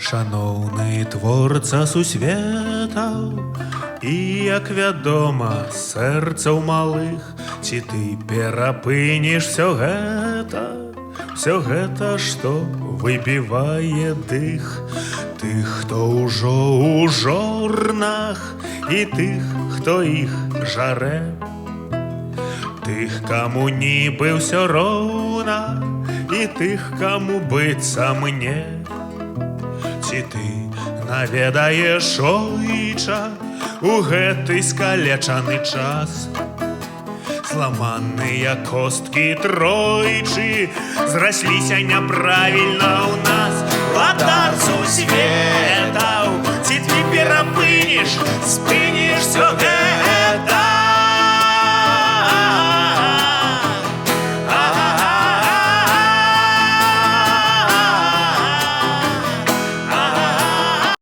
Шаноўны творца сусветаў, і, як вядома, сэрцаў малых, ці ты перапыніш всё гэта, што выбівае дых. Тых, хто ўжо ў жорнах, і тых, хто іх жарэ. Тых, каму нібы ўсё роўна, і тых, каму быццам не. Ці ты наведаеш, ойча, у гэты скалечаны час? Зламаныя косткі тройчы зрасліся няправільна ў нас. Вадар сусветаў, ці ты перапыніш, спыніш всё гэта?